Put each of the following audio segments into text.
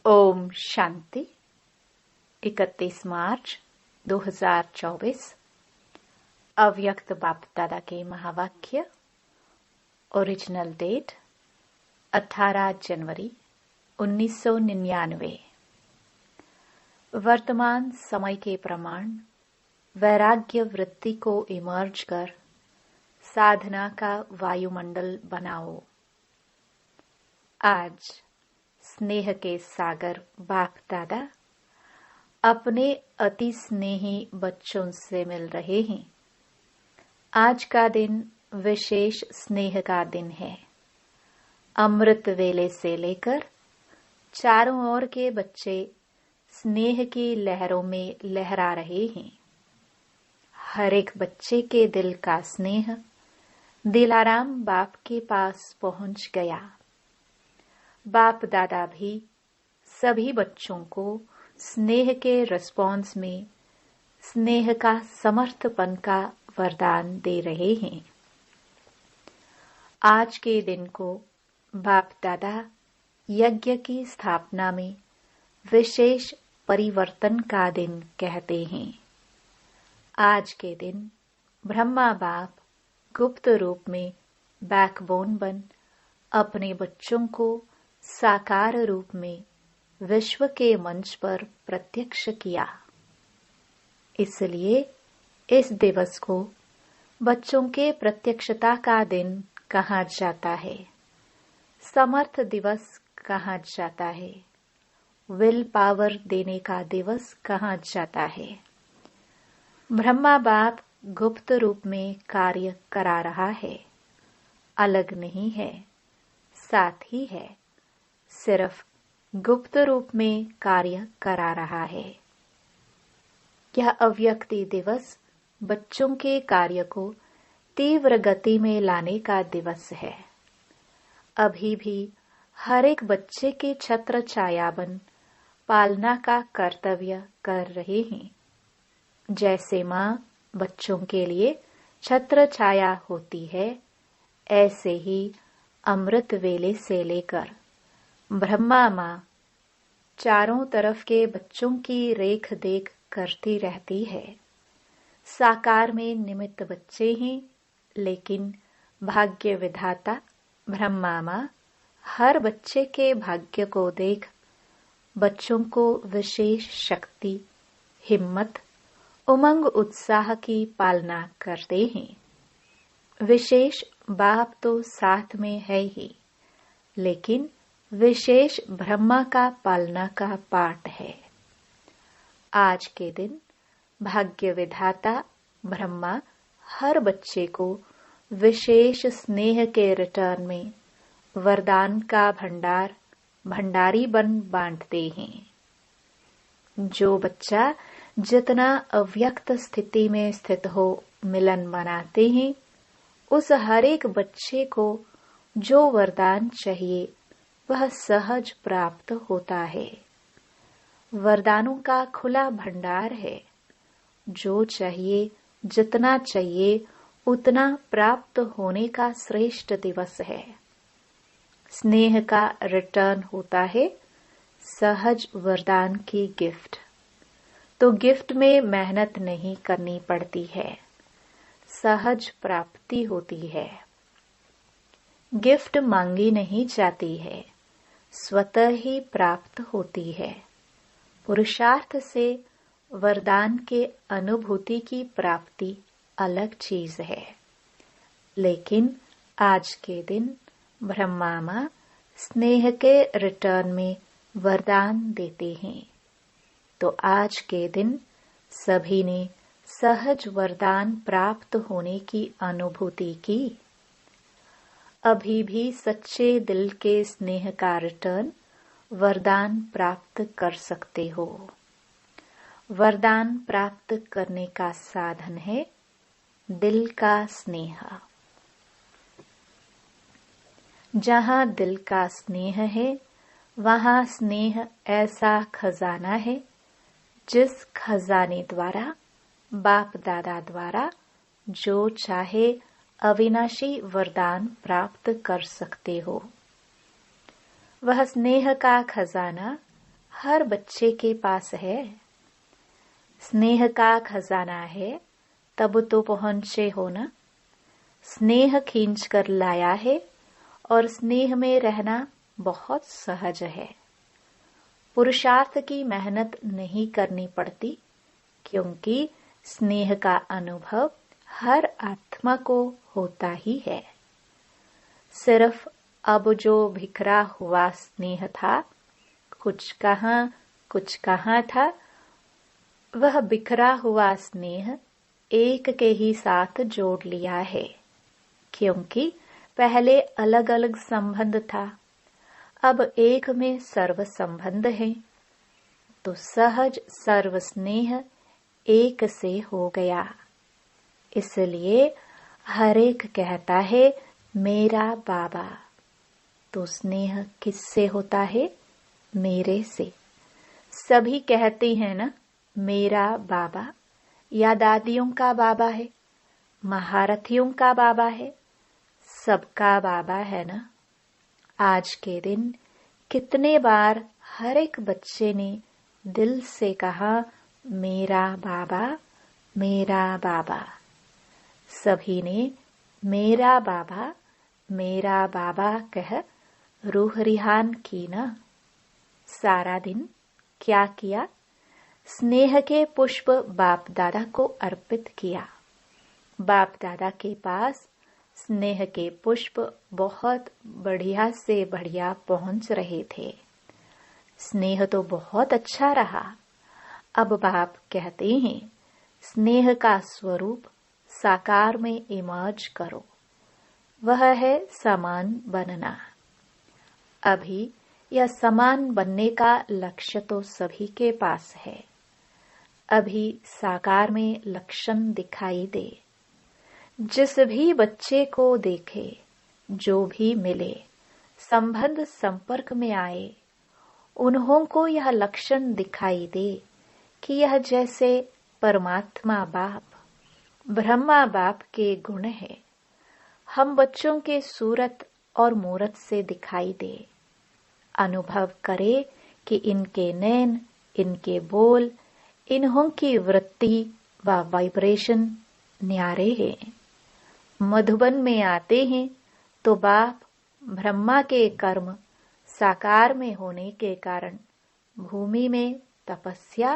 ओम शांति। 31 मार्च 2024 अव्यक्त बाप दादा के महावाक्य। ओरिजिनल डेट 18 जनवरी 1999। वर्तमान समय के प्रमाण वैराग्य वृत्ति को इमर्ज कर साधना का वायुमंडल बनाओ। आज स्नेह के सागर बाप दादा अपने अति स्नेही बच्चों से मिल रहे हैं। आज का दिन विशेष स्नेह का दिन है। अमृत वेले से लेकर चारों ओर के बच्चे स्नेह की लहरों में लहरा रहे हैं। हर एक बच्चे के दिल का स्नेह दिलाराम बाप के पास पहुंच गया। बाप दादा भी सभी बच्चों को स्नेह के रिस्पॉन्स में स्नेह का समर्थपन का वरदान दे रहे हैं। आज के दिन को बाप दादा यज्ञ की स्थापना में विशेष परिवर्तन का दिन कहते हैं। आज के दिन ब्रह्मा बाप गुप्त रूप में बैकबोन बन अपने बच्चों को साकार रूप में विश्व के मंच पर प्रत्यक्ष किया। इसलिए इस दिवस को बच्चों के प्रत्यक्षता का दिन कहा जाता है, समर्थ दिवस कहा जाता है, विल पावर देने का दिवस कहा जाता है। ब्रह्मा बाप गुप्त रूप में कार्य करा रहा है, अलग नहीं है, साथ ही है, सिर्फ गुप्त रूप में कार्य करा रहा है। यह अव्यक्ति दिवस बच्चों के कार्य को तीव्र गति में लाने का दिवस है। अभी भी हर एक बच्चे के छत्र छायाबन पालना का कर्तव्य कर रहे हैं। जैसे माँ बच्चों के लिए छत्र छाया होती है, ऐसे ही अमृत वेले से लेकर ब्रह्मा माँ चारों तरफ के बच्चों की रेख देख करती रहती है। साकार में निमित्त बच्चे हैं, लेकिन भाग्य विधाता ब्रह्मा माँ हर बच्चे के भाग्य को देख बच्चों को विशेष शक्ति, हिम्मत, उमंग, उत्साह की पालना करते हैं। विशेष बाप तो साथ में है ही, लेकिन विशेष ब्रह्मा का पालना का पाठ है। आज के दिन भाग्य विधाता ब्रह्मा हर बच्चे को विशेष स्नेह के रिटर्न में वरदान का भंडारी बन बांटते हैं। जो बच्चा जितना अव्यक्त स्थिति में स्थित हो मिलन मनाते हैं, उस हर एक बच्चे को जो वरदान चाहिए वह सहज प्राप्त होता है। वरदानों का खुला भंडार है। जो चाहिए, जितना चाहिए उतना प्राप्त होने का श्रेष्ठ दिवस है। स्नेह का रिटर्न होता है, सहज वरदान की गिफ्ट। तो गिफ्ट में मेहनत नहीं करनी पड़ती है, सहज प्राप्ति होती है। गिफ्ट मांगी नहीं जाती है, स्वतः ही प्राप्त होती है। पुरुषार्थ से वरदान के अनुभूति की प्राप्ति अलग चीज है। लेकिन आज के दिन ब्रह्मा माँ स्नेह के रिटर्न में वरदान देते हैं। तो आज के दिन सभी ने सहज वरदान प्राप्त होने की अनुभूति की। अभी भी सच्चे दिल के स्नेह का रिटर्न वरदान प्राप्त कर सकते हो। वरदान प्राप्त करने का साधन है दिल का स्नेह। जहाँ दिल का स्नेह है, वहाँ स्नेह ऐसा खजाना है जिस खजाने द्वारा बाप दादा द्वारा जो चाहे अविनाशी वरदान प्राप्त कर सकते हो। वह स्नेह का खजाना हर बच्चे के पास है। स्नेह का खजाना है तब तो पहुंचे हो ना। स्नेह खींच कर लाया है और स्नेह में रहना बहुत सहज है। पुरुषार्थ की मेहनत नहीं करनी पड़ती, क्योंकि स्नेह का अनुभव हर आत्मा को होता ही है। सिर्फ अब जो बिखरा हुआ स्नेह था, कुछ कहाँ था, वह बिखरा हुआ स्नेह एक के ही साथ जोड़ लिया है, क्योंकि पहले अलग अलग संबंध था, अब एक में सर्व संबंध है, तो सहज सर्व स्नेह एक से हो गया। इसलिए हर एक कहता है मेरा बाबा। तो स्नेह किससे होता है? मेरे से। सभी कहते हैं ना मेरा बाबा, या दादियों का बाबा है, महारथियों का बाबा है, सबका बाबा है ना। आज के दिन कितने बार हर एक बच्चे ने दिल से कहा मेरा बाबा, मेरा बाबा। सभी ने मेरा बाबा कह रूह रिहान की ना। सारा दिन क्या किया? स्नेह के पुष्प बाप दादा को अर्पित किया। बाप दादा के पास स्नेह के पुष्प बहुत बढ़िया से बढ़िया पहुंच रहे थे। स्नेह तो बहुत अच्छा रहा। अब बाप कहते हैं स्नेह का स्वरूप साकार में इमर्ज करो, वह है समान बनना। अभी यह समान बनने का लक्ष्य तो सभी के पास है। अभी साकार में लक्षण दिखाई दे। जिस भी बच्चे को देखे, जो भी मिले, संबंध संपर्क में आए, उन्हों को यह लक्षण दिखाई दे कि यह जैसे परमात्मा बाप, ब्रह्मा बाप के गुण है, हम बच्चों के सूरत और मूरत से दिखाई दे। अनुभव करे कि इनके नैन, इनके बोल, इन्हों की वृत्ति व वाइब्रेशन न्यारे हैं। मधुबन में आते हैं तो बाप ब्रह्मा के कर्म साकार में होने के कारण भूमि में तपस्या,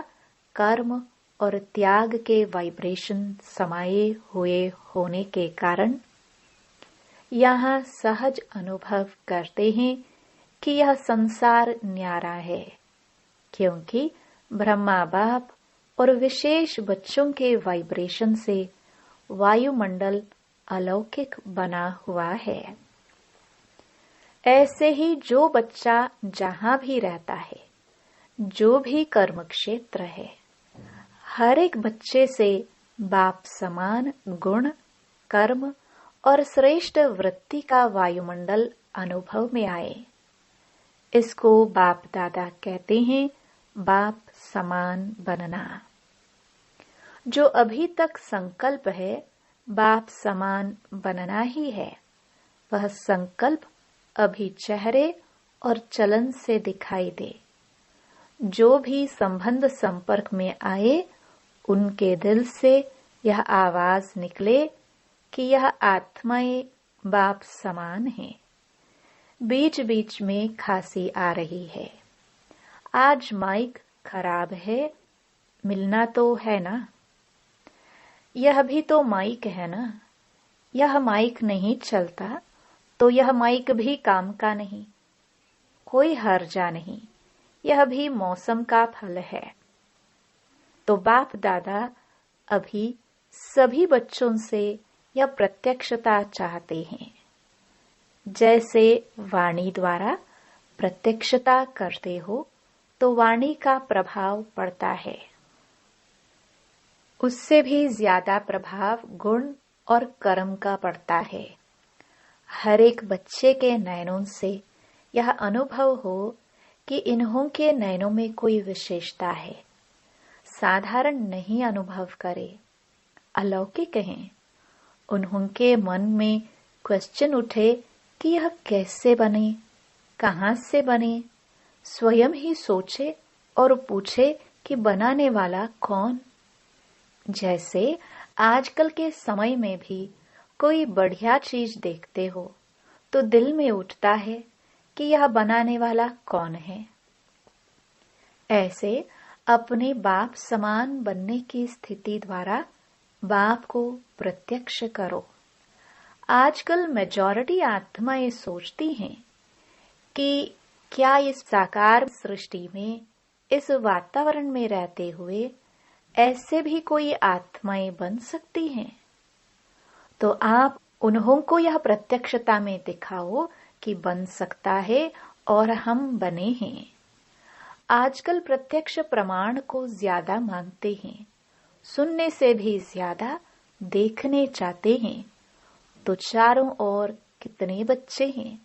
कर्म और त्याग के वाइब्रेशन समाये हुए होने के कारण यहाँ सहज अनुभव करते हैं कि यह संसार न्यारा है, क्योंकि ब्रह्मा बाप और विशेष बच्चों के वाइब्रेशन से वायुमंडल अलौकिक बना हुआ है। ऐसे ही जो बच्चा जहां भी रहता है, जो भी कर्म क्षेत्र है, हर एक बच्चे से बाप समान गुण, कर्म और श्रेष्ठ वृत्ति का वायुमंडल अनुभव में आए। इसको बाप दादा कहते हैं बाप समान बनना। जो अभी तक संकल्प है बाप समान बनना ही है, वह संकल्प अभी चेहरे और चलन से दिखाई दे। जो भी संबंध संपर्क में आए, उनके दिल से यह आवाज निकले कि यह आत्माएं बाप समान हैं। बीच बीच में खांसी आ रही है, आज माइक खराब है, मिलना तो है ना। यह भी तो माइक है ना। यह माइक नहीं चलता तो यह माइक भी काम का नहीं। कोई हर्जा नहीं, यह भी मौसम का फल है। तो बाप दादा अभी सभी बच्चों से यह प्रत्यक्षता चाहते हैं। जैसे वाणी द्वारा प्रत्यक्षता करते हो तो वाणी का प्रभाव पड़ता है, उससे भी ज्यादा प्रभाव गुण और कर्म का पड़ता है। हर एक बच्चे के नयनों से यह अनुभव हो कि इन्हों के नयनों में कोई विशेषता है, साधारण नहीं अनुभव करे, अलौकिक हैं। उन्हों के मन में क्वेश्चन उठे कि यह कैसे बने, कहां से बने, स्वयं ही सोचे और पूछे कि बनाने वाला कौन। जैसे आजकल के समय में भी कोई बढ़िया चीज देखते हो तो दिल में उठता है कि यह बनाने वाला कौन है। ऐसे अपने बाप समान बनने की स्थिति द्वारा बाप को प्रत्यक्ष करो। आजकल मेजॉरिटी आत्माएं सोचती हैं कि क्या इस साकार सृष्टि में, इस वातावरण में रहते हुए ऐसे भी कोई आत्माएं बन सकती हैं। तो आप उन्हों को यह प्रत्यक्षता में दिखाओ कि बन सकता है और हम बने हैं। आजकल प्रत्यक्ष प्रमाण को ज्यादा मांगते हैं, सुनने से भी ज्यादा देखने चाहते हैं। तो चारों ओर कितने बच्चे हैं।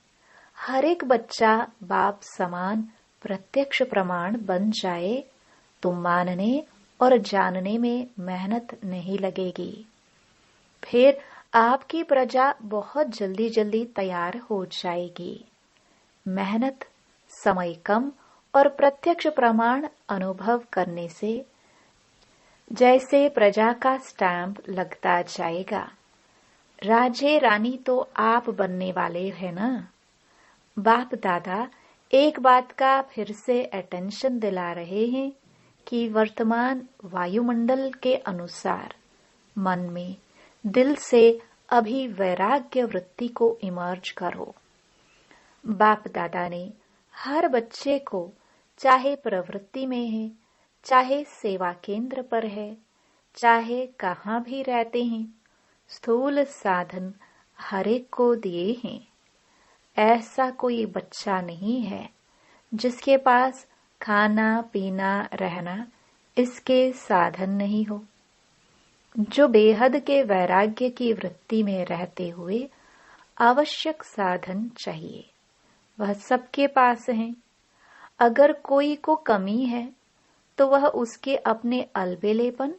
हर एक बच्चा बाप समान प्रत्यक्ष प्रमाण बन जाए तो मानने और जानने में मेहनत नहीं लगेगी। फिर आपकी प्रजा बहुत जल्दी जल्दी तैयार हो जाएगी। मेहनत, समय कम और प्रत्यक्ष प्रमाण अनुभव करने से जैसे प्रजा का स्टैंप लगता जाएगा। राजे रानी तो आप बनने वाले हैं ना। बाप दादा एक बात का फिर से अटेंशन दिला रहे हैं कि वर्तमान वायुमंडल के अनुसार मन में, दिल से अभी वैराग्य वृत्ति को इमर्ज करो। बाप दादा ने हर बच्चे को, चाहे प्रवृत्ति में है, चाहे सेवा केंद्र पर है, चाहे कहाँ भी रहते हैं, स्थूल साधन हर एक को दिए हैं। ऐसा कोई बच्चा नहीं है जिसके पास खाना पीना रहना इसके साधन नहीं हो। जो बेहद के वैराग्य की वृत्ति में रहते हुए आवश्यक साधन चाहिए, वह सबके पास है। अगर कोई को कमी है तो वह उसके अपने अलबेलेपन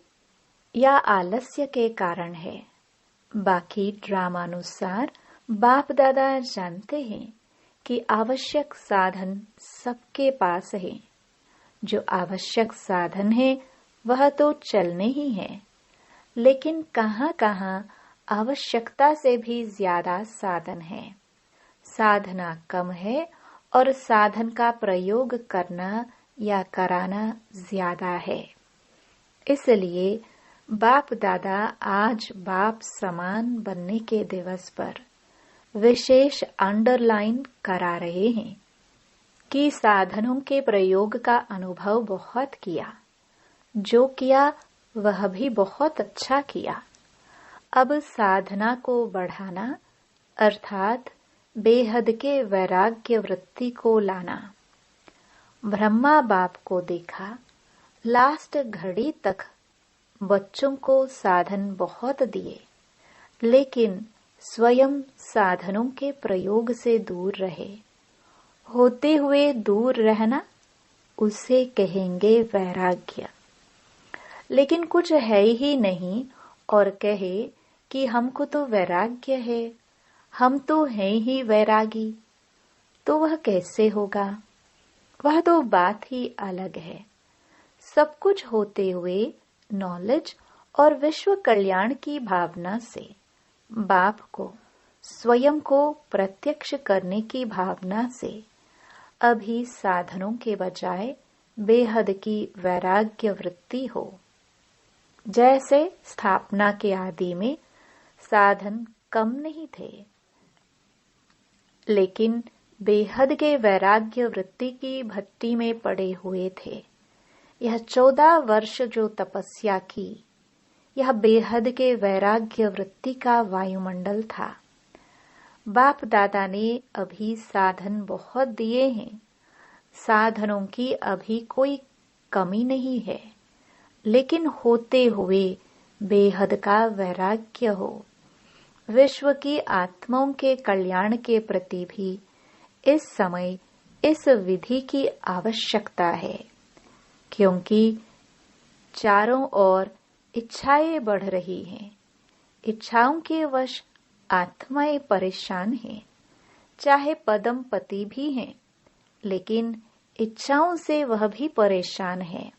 या आलस्य के कारण है। बाकी ड्रामानुसार बाप दादा जानते हैं कि आवश्यक साधन सबके पास है। जो आवश्यक साधन है वह तो चलने ही है, लेकिन कहाँ कहाँ आवश्यकता से भी ज्यादा साधन है। साधना कम है और साधन का प्रयोग करना या कराना ज्यादा है। इसलिए बाप दादा आज बाप समान बनने के दिवस पर विशेष अंडरलाइन करा रहे हैं कि साधनों के प्रयोग का अनुभव बहुत किया। जो किया वह भी बहुत अच्छा किया। अब साधना को बढ़ाना अर्थात बेहद के वैराग्य वृत्ति को लाना। ब्रह्मा बाप को देखा, लास्ट घड़ी तक बच्चों को साधन बहुत दिए, लेकिन स्वयं साधनों के प्रयोग से दूर रहे। होते हुए दूर रहना उसे कहेंगे वैराग्य। लेकिन कुछ है ही नहीं और कहे कि हमको तो वैराग्य है, हम तो हैं ही वैरागी, तो वह कैसे होगा। वह तो बात ही अलग है। सब कुछ होते हुए नॉलेज और विश्व कल्याण की भावना से बाप को, स्वयं को प्रत्यक्ष करने की भावना से अभी साधनों के बजाय बेहद की वैराग्य वृत्ति हो। जैसे स्थापना के आदि में साधन कम नहीं थे, लेकिन बेहद के वैराग्य वृत्ति की भट्टी में पड़े हुए थे। यह 14 वर्ष जो तपस्या की, यह बेहद के वैराग्य वृत्ति का वायुमंडल था। बाप दादा ने अभी साधन बहुत दिए हैं। साधनों की अभी कोई कमी नहीं है, लेकिन होते हुए बेहद का वैराग्य हो। विश्व की आत्माओं के कल्याण के प्रति भी इस समय इस विधि की आवश्यकता है, क्योंकि चारों ओर इच्छाएं बढ़ रही हैं। इच्छाओं के वश आत्माएं परेशान हैं। चाहे पदम पति भी हैं, लेकिन इच्छाओं से वह भी परेशान है।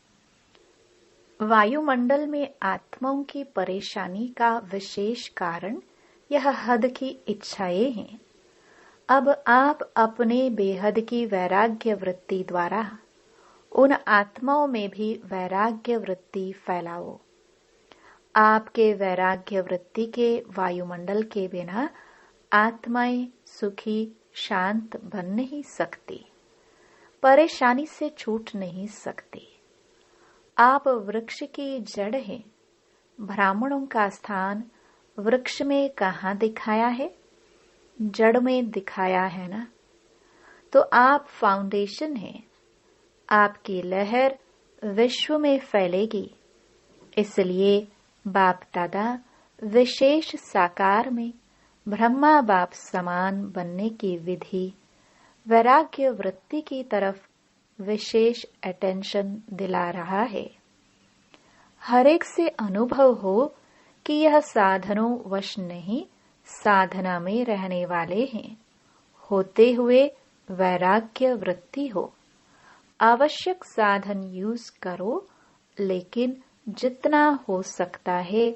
वायुमंडल में आत्माओं की परेशानी का विशेष कारण यह हद की इच्छाएं हैं। अब आप अपने बेहद की वैराग्य वृत्ति द्वारा उन आत्माओं में भी वैराग्य वृत्ति फैलाओ। आपके वैराग्य वृत्ति के वायुमंडल के बिना आत्माएं सुखी शांत बन नहीं सकती, परेशानी से छूट नहीं सकती। आप वृक्ष की जड़ हैं। ब्राह्मणों का स्थान वृक्ष में कहाँ दिखाया है? जड़ में दिखाया है ना। तो आप फाउंडेशन हैं। आपकी लहर विश्व में फैलेगी। इसलिए बाप दादा विशेष साकार में ब्रह्मा बाप समान बनने की विधि वैराग्य वृत्ति की तरफ विशेष अटेंशन दिला रहा है। हर एक से अनुभव हो कि यह साधनों वश नहीं, साधना में रहने वाले हैं। होते हुए वैराग्य वृत्ति हो। आवश्यक साधन यूज करो, लेकिन जितना हो सकता है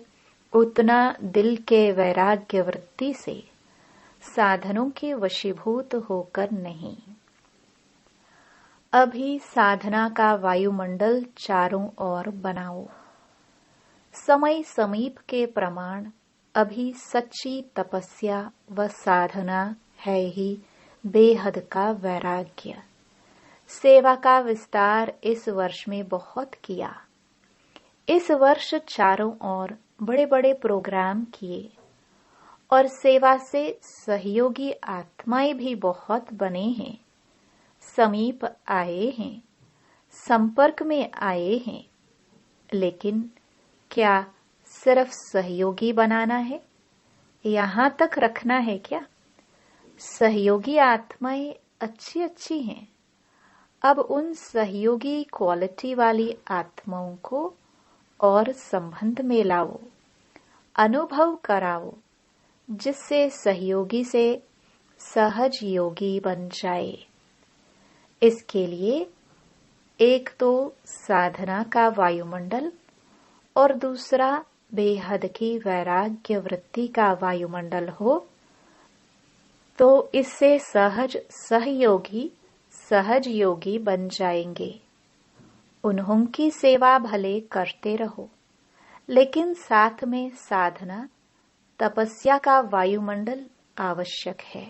उतना दिल के वैराग्य वृत्ति से, साधनों के वशीभूत होकर नहीं। अभी साधना का वायुमंडल चारों ओर बनाओ। समय समीप के प्रमाण अभी सच्ची तपस्या व साधना है ही बेहद का वैराग्य। सेवा का विस्तार इस वर्ष में बहुत किया। इस वर्ष चारों ओर बड़े बड़े प्रोग्राम किए और सेवा से सहयोगी आत्माएं भी बहुत बने हैं, समीप आए हैं, संपर्क में आए हैं। लेकिन क्या सिर्फ सहयोगी बनाना है? यहाँ तक रखना है क्या? सहयोगी आत्माएं अच्छी अच्छी हैं। अब उन सहयोगी क्वालिटी वाली आत्माओं को और संबंध में लाओ, अनुभव कराओ, जिससे सहयोगी से सहज योगी बन जाए। इसके लिए एक तो साधना का वायुमंडल और दूसरा बेहद की वैराग्य वृत्ति का वायुमंडल हो, तो इससे सहज सहयोगी सहज योगी बन जाएंगे। उन्हों की सेवा भले करते रहो, लेकिन साथ में साधना तपस्या का वायुमंडल आवश्यक है।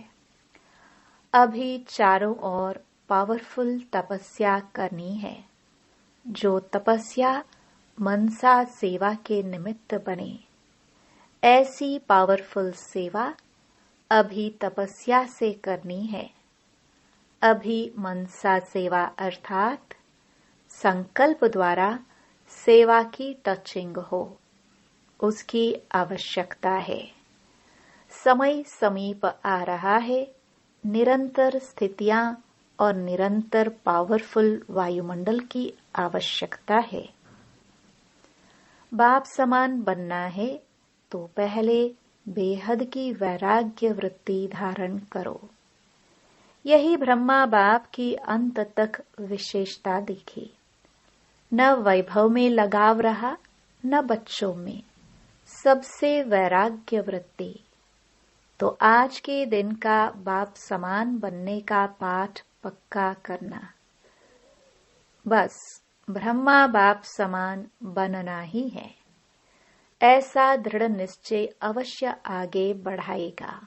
अभी चारों ओर पावरफुल तपस्या करनी है। जो तपस्या मनसा सेवा के निमित्त बने, ऐसी पावरफुल सेवा अभी तपस्या से करनी है। अभी मनसा सेवा अर्थात संकल्प द्वारा सेवा की टचिंग हो, उसकी आवश्यकता है। समय समीप आ रहा है। निरंतर स्थितियां और निरंतर पावरफुल वायुमंडल की आवश्यकता है। बाप समान बनना है तो पहले बेहद की वैराग्य वृत्ति धारण करो। यही ब्रह्मा बाप की अंत तक विशेषता दिखी। न वैभव में लगाव रहा, न बच्चों में, सबसे वैराग्य वृत्ति। तो आज के दिन का बाप समान बनने का पाठ पक्का करना। बस ब्रह्मा बाप समान बनना ही है। ऐसा दृढ़ निश्चय अवश्य आगे बढ़ाएगा।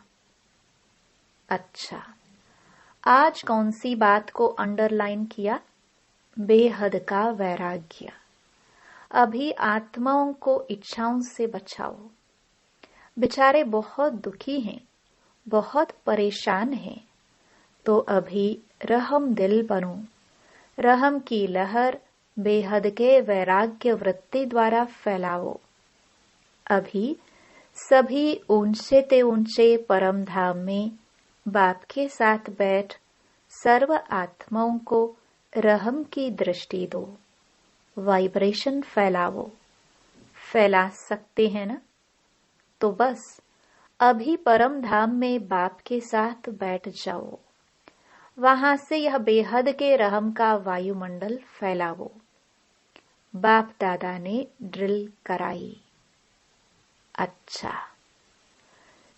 अच्छा, आज कौन सी बात को अंडरलाइन किया? बेहद का वैराग्य। अभी आत्माओं को इच्छाओं से बचाओ। बेचारे बहुत दुखी हैं, बहुत परेशान हैं। तो अभी रहम दिल बनो। रहम की लहर बेहद के वैराग्य वृत्ति द्वारा फैलाओ। अभी सभी ऊंचे ते ऊंचे परम धाम में बाप के साथ बैठ सर्व आत्माओं को रहम की दृष्टि दो। वाइब्रेशन फैलाओ। फैला सकते हैं ना? तो बस अभी परम धाम में बाप के साथ बैठ जाओ। वहां से यह बेहद के रहम का वायुमंडल फैलावो। बाप दादा ने ड्रिल कराई। अच्छा,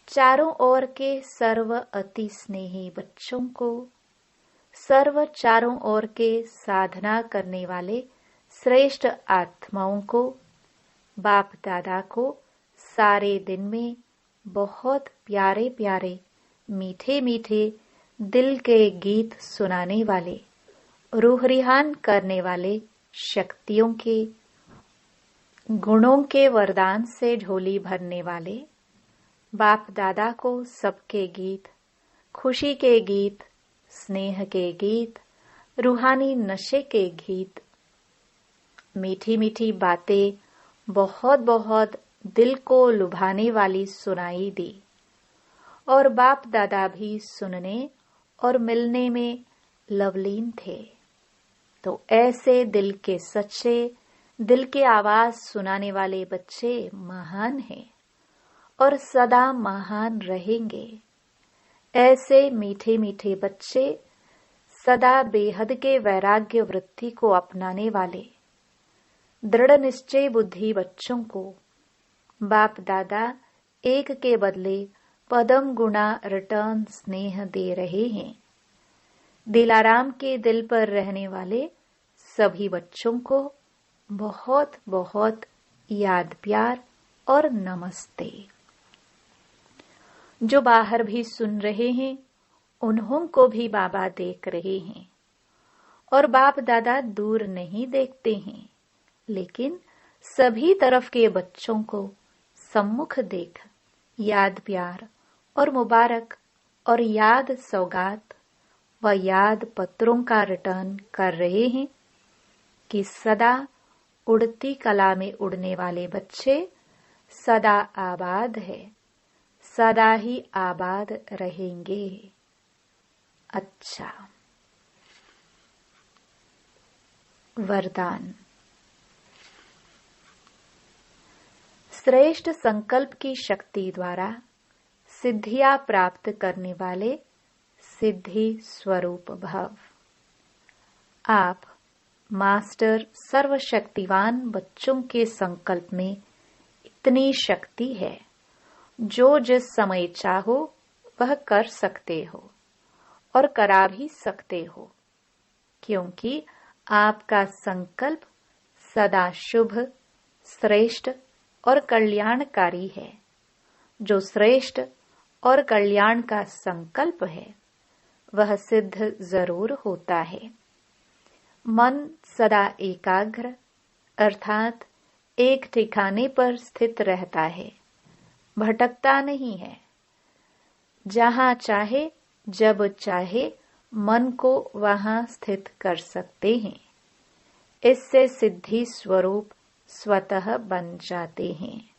चारों ओर के सर्व अति स्नेही बच्चों को, सर्व चारों ओर के साधना करने वाले श्रेष्ठ आत्माओं को, बाप दादा को सारे दिन में बहुत प्यारे प्यारे मीठे मीठे दिल के गीत सुनाने वाले, रूह रिहान करने वाले शक्तियों के, गुणों के वरदान से झोली भरने वाले बाप दादा को सबके गीत, खुशी के गीत, स्नेह के गीत, रूहानी नशे के गीत, मीठी मीठी बातें बहुत बहुत दिल को लुभाने वाली सुनाई दी। और बाप दादा भी सुनने और मिलने में लवलीन थे। तो ऐसे दिल के सच्चे, दिल की आवाज सुनाने वाले बच्चे महान हैं और सदा महान रहेंगे। ऐसे मीठे मीठे बच्चे सदा बेहद के वैराग्य वृत्ति को अपनाने वाले दृढ़ निश्चय बुद्धि बच्चों को बाप दादा एक के बदले पदम गुना रिटर्न स्नेह दे रहे हैं। दिलाराम के दिल पर रहने वाले सभी बच्चों को बहुत बहुत याद प्यार और नमस्ते। जो बाहर भी सुन रहे हैं उन्हों को भी बाबा देख रहे हैं और बाप दादा दूर नहीं देखते हैं, लेकिन सभी तरफ के बच्चों को सम्मुख देख याद प्यार और मुबारक और याद सौगात व याद पत्रों का रिटर्न कर रहे हैं कि सदा उड़ती कला में उड़ने वाले बच्चे सदा आबाद है, सदा ही आबाद रहेंगे। अच्छा, वरदान। श्रेष्ठ संकल्प की शक्ति द्वारा सिद्धियां प्राप्त करने वाले सिद्धि स्वरूप भव। आप मास्टर सर्वशक्तिवान बच्चों के संकल्प में इतनी शक्ति है, जो जिस समय चाहो वह कर सकते हो और करा भी सकते हो, क्योंकि आपका संकल्प सदा शुभ, श्रेष्ठ और कल्याणकारी है। जो श्रेष्ठ और कल्याण का संकल्प है वह सिद्ध जरूर होता है। मन सदा एकाग्र अर्थात एक ठिकाने पर स्थित रहता है, भटकता नहीं है। जहां चाहे जब चाहे मन को वहां स्थित कर सकते हैं। इससे सिद्धि स्वरूप स्वतः बन जाते हैं।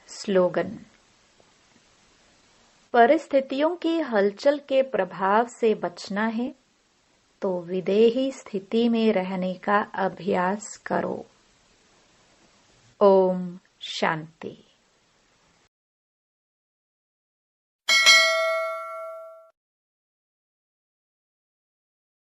स्लोगन। परिस्थितियों की हलचल के प्रभाव से बचना है तो विदेही स्थिति में रहने का अभ्यास करो। ओम शांति।